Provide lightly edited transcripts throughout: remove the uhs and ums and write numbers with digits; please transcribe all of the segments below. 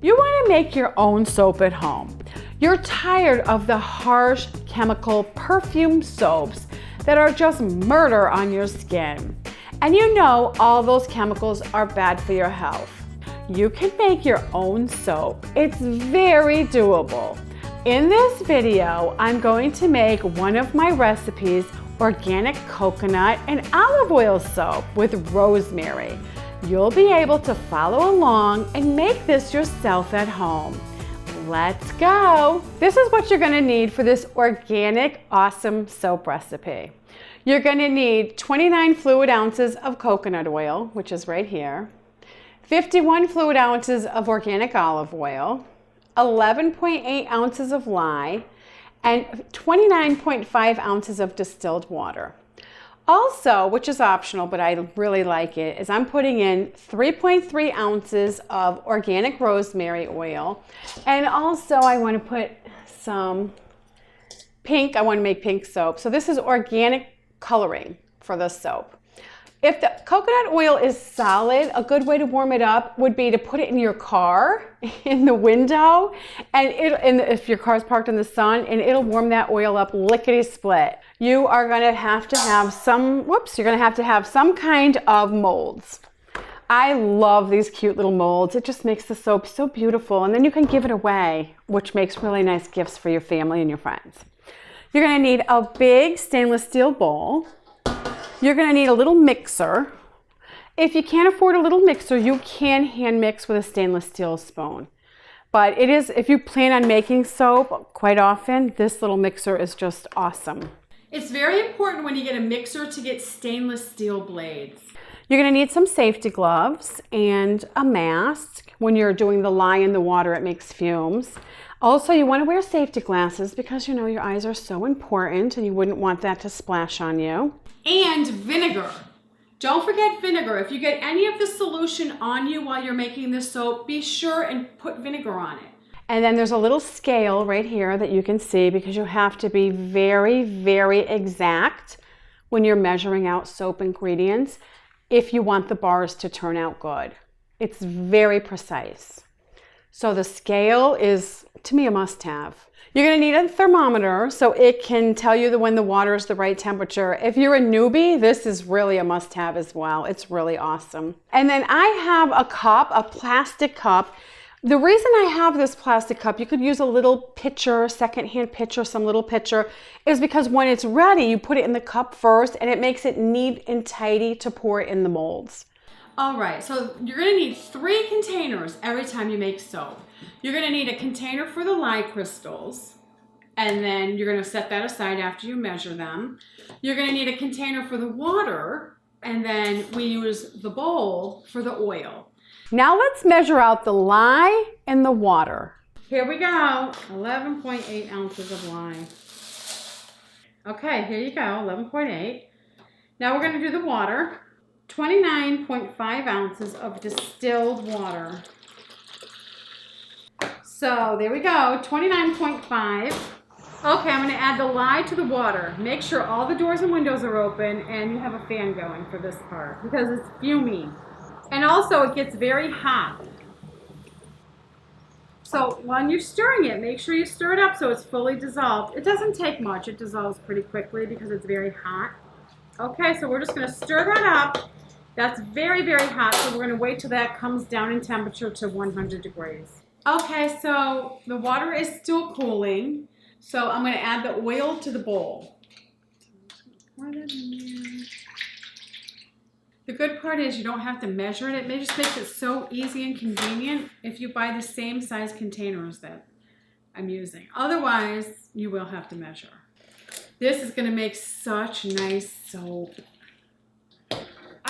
You want to make your own soap at home. You're tired of the harsh chemical perfume soaps that are just murder on your skin. And you know all those chemicals are bad for your health. You can make your own soap. It's very doable. In this video, I'm going to make one of my recipes, organic coconut and olive oil soap with rosemary. You'll be able to follow along and make this yourself at home. Let's go. This is what you're gonna need for this organic, awesome soap recipe. You're gonna need 29 fluid ounces of coconut oil, which is right here, 51 fluid ounces of organic olive oil, 11.8 ounces of lye, and 29.5 ounces of distilled water. Also, which is optional, but I really like it, is I'm putting in 3.3 ounces of organic rosemary oil. And also I want to put some pink, I want to make pink soap. So this is organic coloring for the soap. If the coconut oil is solid, a good way to warm it up would be to put it in your car, in the window, and if your car's parked in the sun, and it'll warm that oil up lickety-split. You are gonna have to have some, you're gonna have to have some kind of molds. I love these cute little molds. It just makes the soap so beautiful, and then you can give it away, which makes really nice gifts for your family and your friends. You're gonna need a big stainless steel bowl. You're gonna need a little mixer. If you can't afford a little mixer, you can hand mix with a stainless steel spoon. But it is, if you plan on making soap quite often, this little mixer is just awesome. It's very important when you get a mixer to get stainless steel blades. You're gonna need some safety gloves and a mask. When you're doing the lye in the water, it makes fumes. Also, you wanna wear safety glasses because you know your eyes are so important and you wouldn't want that to splash on you. And vinegar. Don't forget vinegar. If you get any of the solution on you while you're making this soap, be sure and put vinegar on it. And then there's a little scale right here that you can see because you have to be very, very exact when you're measuring out soap ingredients if you want the bars to turn out good. It's very precise. So the scale is, to me, a must-have. You're gonna need a thermometer so it can tell you when the water is the right temperature. If you're a newbie, this is really a must-have as well. It's really awesome. And then I have a cup, a plastic cup. The reason I have this plastic cup, you could use a little pitcher, secondhand pitcher, some little pitcher, is because when it's ready, you put it in the cup first and it makes it neat and tidy to pour it in the molds. All right, so you're gonna need 3 containers every time you make soap. You're gonna need a container for the lye crystals, and then you're gonna set that aside after you measure them. You're gonna need a container for the water, and then we use the bowl for the oil. Now let's measure out the lye and the water. Here we go, 11.8 ounces of lye. Okay, here you go, 11.8. Now we're gonna do the water. 29.5 ounces of distilled water. So there we go, 29.5. Okay, I'm gonna add the lye to the water. Make sure all the doors and windows are open and you have a fan going for this part because it's fuming. And also it gets very hot. So when you're stirring it, make sure you stir it up so it's fully dissolved. It doesn't take much, it dissolves pretty quickly because it's very hot. Okay, so we're just gonna stir that up. That's very, very hot, so we're gonna wait till that comes down in temperature to 100 degrees. Okay, so the water is still cooling, so I'm gonna add the oil to the bowl. The good part is you don't have to measure it. It just makes it so easy and convenient if you buy the same size containers that I'm using. Otherwise, you will have to measure. This is gonna make such nice soap.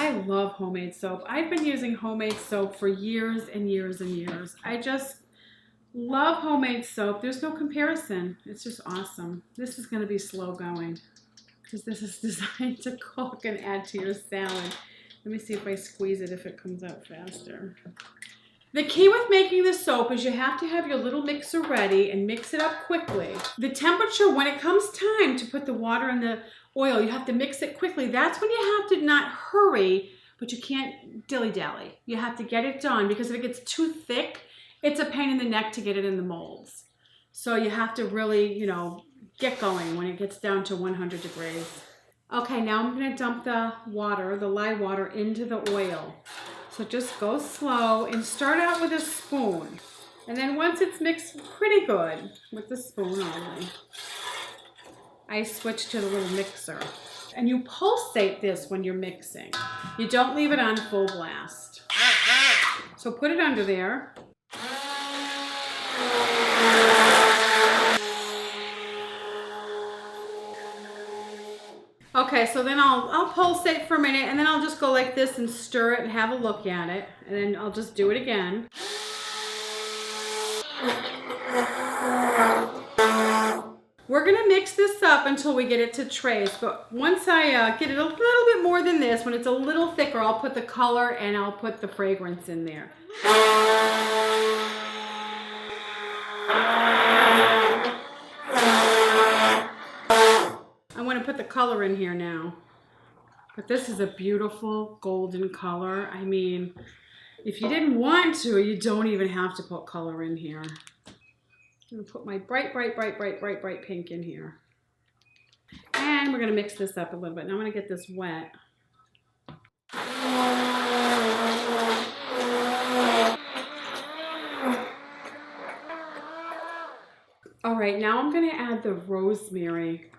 I love homemade soap. I've been using homemade soap for years and years and years. I just love homemade soap. There's no comparison. It's just awesome. This is going to be slow going because this is designed to cook and add to your salad. Let me see if I squeeze it if it comes out faster. The key with making the soap is you have to have your little mixer ready and mix it up quickly. The temperature, when it comes time to put the water in the oil, you have to mix it quickly. That's when you have to not hurry, but you can't dilly-dally. You have to get it done because if it gets too thick it's a pain in the neck to get it in the molds. So you have to really, you know, get going when it gets down to 100 degrees. Okay, now I'm gonna dump the water, the lye water, into the oil. So just go slow and start out with a spoon. And then once it's mixed pretty good, with the spoon only, I switch to the little mixer. And you pulsate this when you're mixing. You don't leave it on full blast. So put it under there. Okay, so then I'll pulsate for a minute, and then I'll just go like this and stir it and have a look at it. And then I'll just do it again. We're gonna mix this up until we get it to trace, but once I get it a little bit more than this, when it's a little thicker, I'll put the color and I'll put the fragrance in there. I want to put the color in here now, but this is a beautiful golden color. I mean, if you didn't want to, you don't even have to put color in here. I'm going to put my bright pink in here. And we're going to mix this up a little bit. Now I'm going to get this wet. All right, now I'm going to add the rosemary.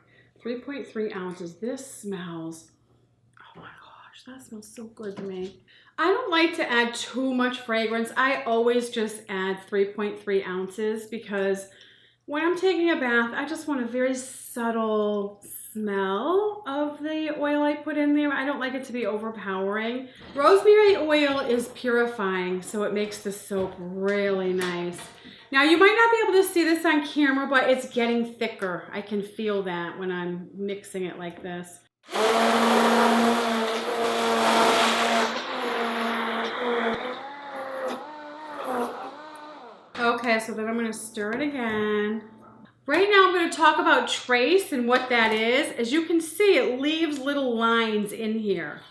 3.3 ounces. This smells, oh my gosh, that smells so good to me. I don't like to add too much fragrance. I always just add 3.3 ounces because when I'm taking a bath, I just want a very subtle smell of the oil I put in there. I don't like it to be overpowering. Rosemary oil is purifying, so it makes the soap really nice. Now you might not be able to see this on camera, but it's getting thicker. I can feel that when I'm mixing it like this. Okay, so then I'm gonna stir it again. Right now I'm gonna talk about trace and what that is. As you can see, it leaves little lines in here.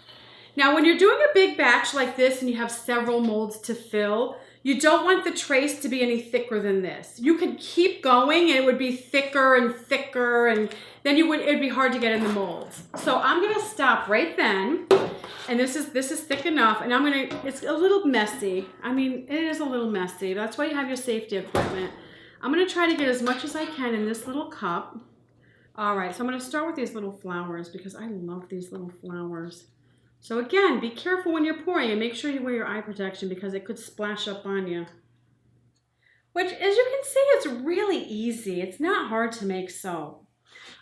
Now when you're doing a big batch like this and you have several molds to fill, you don't want the trace to be any thicker than this. You could keep going and it would be thicker and thicker, and then it'd be hard to get in the molds. So I'm gonna stop right then. And this is thick enough, and it's a little messy. I mean, it is a little messy. That's why you have your safety equipment. I'm gonna try to get as much as I can in this little cup. All right, so I'm gonna start with these little flowers because I love these little flowers. So again, be careful when you're pouring and make sure you wear your eye protection because it could splash up on you. Which, as you can see, it's really easy. It's not hard to make soap.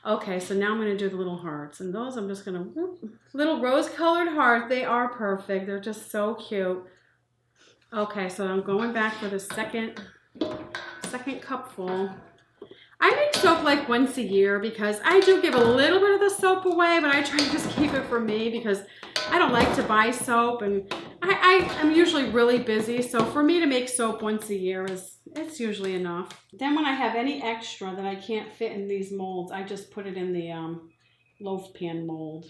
Okay, so now I'm going to do the little hearts. And those I'm just going to, little rose-colored heart. They are perfect. They're just so cute. Okay, so I'm going back for the second cupful. I make soap like once a year because I do give a little bit of the soap away, but I try to just keep it for me because I don't like to buy soap, and I'm usually really busy. So for me to make soap once a year it's usually enough. Then when I have any extra that I can't fit in these molds, I just put it in the loaf pan mold.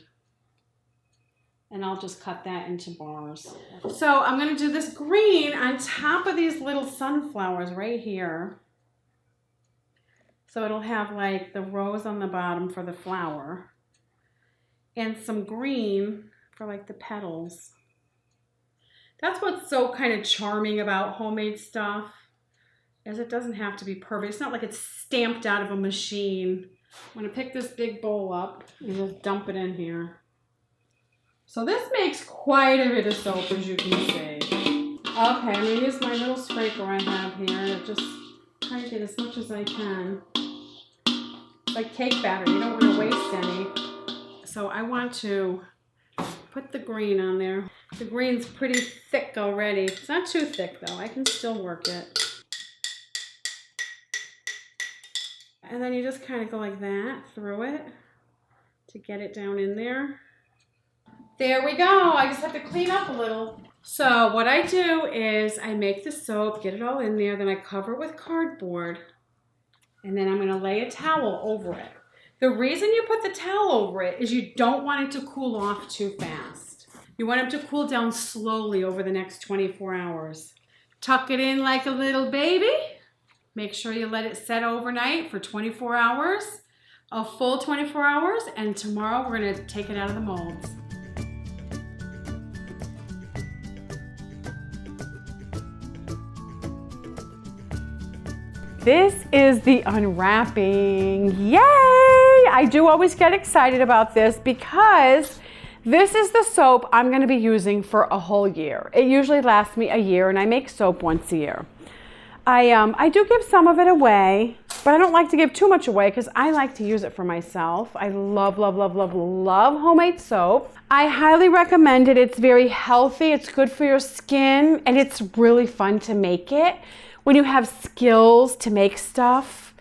And I'll just cut that into bars. So I'm going to do this green on top of these little sunflowers right here. So it'll have like the rose on the bottom for the flower and some green for like the petals. That's what's so kind of charming about homemade stuff, is it doesn't have to be perfect. It's not like it's stamped out of a machine. I'm going to pick this big bowl up and just dump it in here. So this makes quite a bit of soap, as you can see. Okay, I'm going to use my little scraper I have here. Just try to get as much as I can. It's like cake batter. You don't want to waste any. So I want to put the green on there. The green's pretty thick already. It's not too thick though. I can still work it. And then you just kind of go like that through it to get it down in there. There we go. I just have to clean up a little. So what I do is I make the soap, get it all in there, then I cover it with cardboard, and then I'm going to lay a towel over it. The reason you put the towel over it is you don't want it to cool off too fast. You want it to cool down slowly over the next 24 hours. Tuck it in like a little baby. Make sure you let it set overnight for 24 hours, a full 24 hours, and tomorrow we're gonna take it out of the molds. This is the unwrapping. Yay! I do always get excited about this because this is the soap I'm gonna be using for a whole year. It usually lasts me a year and I make soap once a year. I do give some of it away, but I don't like to give too much away because I like to use it for myself. I love, love, love, love, love homemade soap. I highly recommend it. It's very healthy, it's good for your skin, and it's really fun to make it. When you have skills to make stuff,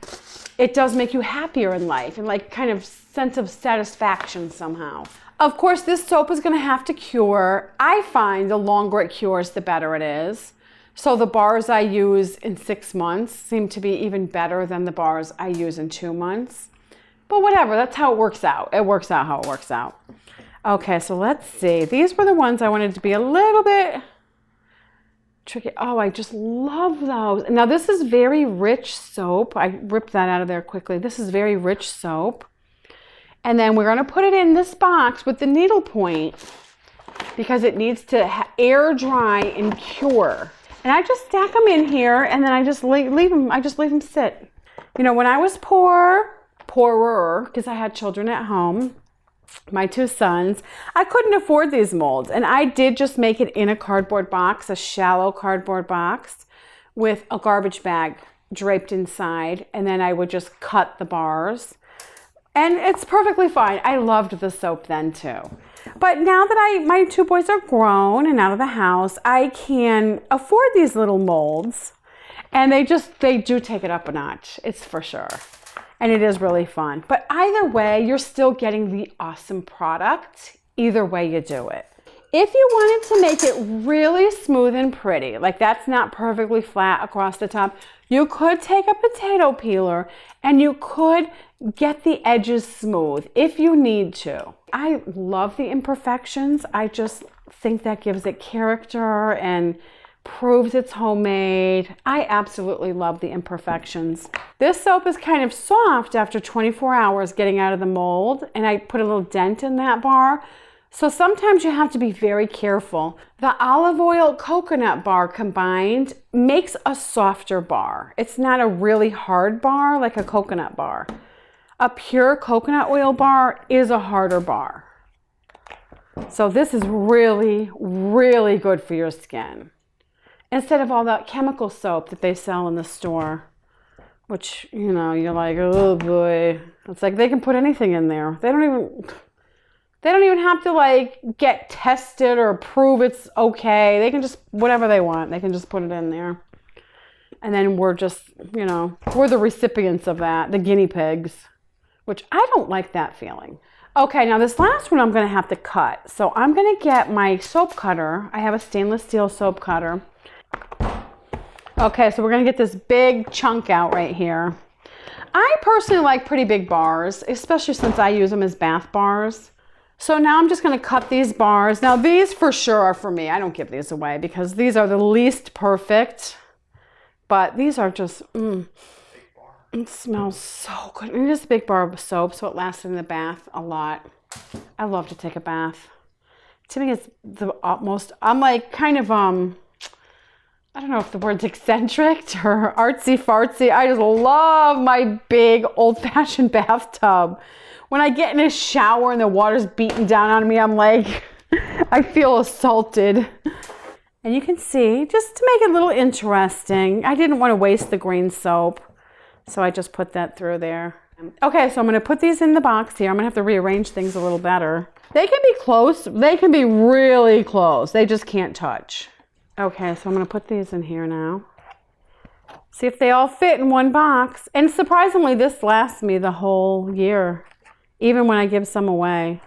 it does make you happier in life and like kind of sense of satisfaction somehow. Of course, this soap is gonna have to cure. I find the longer it cures, the better it is. So the bars I use in 6 months seem to be even better than the bars I use in 2 months. But whatever, that's how it works out. It works out how it works out. Okay, so let's see. These were the ones I wanted to be a little bit tricky. Oh, I just love those. Now this is very rich soap. I ripped that out of there quickly. This is very rich soap. And then we're gonna put it in this box with the needle point because it needs to air dry and cure. And I just stack them in here and then I just leave them sit. You know, when I was poorer, because I had children at home, my 2 sons, I couldn't afford these molds. And I did just make it in a cardboard box, a shallow cardboard box with a garbage bag draped inside. And then I would just cut the bars. And it's perfectly fine. I loved the soap then too. But now that my 2 boys are grown and out of the house, I can afford these little molds. And they do take it up a notch, it's for sure. And it is really fun. But either way, you're still getting the awesome product, either way you do it. If you wanted to make it really smooth and pretty, like that's not perfectly flat across the top, you could take a potato peeler and you could get the edges smooth if you need to. I love the imperfections. I just think that gives it character and proves it's homemade. I absolutely love the imperfections. This soap is kind of soft after 24 hours getting out of the mold, and I put a little dent in that bar. So sometimes you have to be very careful. The olive oil coconut bar combined makes a softer bar. It's not a really hard bar like a coconut bar. A pure coconut oil bar is a harder bar. So this is really, really good for your skin. Instead of all that chemical soap that they sell in the store, which, you know, you're like, oh boy. It's like they can put anything in there. They don't even have to like get tested or prove it's okay. They can just, whatever they want, they can just put it in there. And then we're just, you know, we're the recipients of that, the guinea pigs, which I don't like that feeling. Okay, now this last one I'm gonna have to cut. So I'm gonna get my soap cutter. I have a stainless steel soap cutter. Okay, so we're gonna get this big chunk out right here. I personally like pretty big bars, especially since I use them as bath bars. So now I'm just gonna cut these bars. Now these for sure are for me. I don't give these away because these are the least perfect, but these are just, it smells so good. And it is a big bar of soap, so it lasts in the bath a lot. I love to take a bath. To me, it's the utmost, I'm like kind of, I don't know if the word's eccentric or artsy fartsy. I just love my big old-fashioned bathtub. When I get in a shower and the water's beating down on me, I'm like, I feel assaulted. And you can see, just to make it a little interesting, I didn't want to waste the green soap, so I just put that through there. Okay, so I'm gonna put these in the box here. I'm gonna have to rearrange things a little better. They can be close, they can be really close. They just can't touch. Okay, so I'm gonna put these in here now. See if they all fit in one box. And surprisingly, this lasts me the whole year, even when I give some away.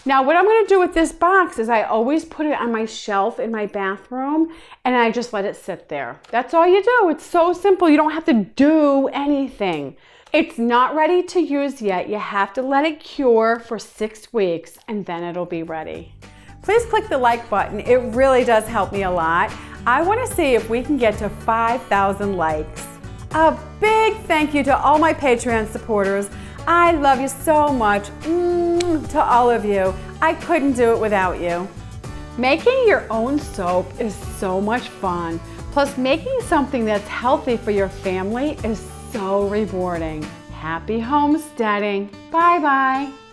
Now, what I'm gonna do with this box is I always put it on my shelf in my bathroom and I just let it sit there. That's all you do. It's so simple. You don't have to do anything. It's not ready to use yet. You have to let it cure for 6 weeks and then it'll be ready. Please click the like button. It really does help me a lot. I want to see if we can get to 5,000 likes. A big thank you to all my Patreon supporters. I love you so much. To all of you. I couldn't do it without you. Making your own soap is so much fun. Plus, making something that's healthy for your family is so rewarding. Happy homesteading. Bye-bye.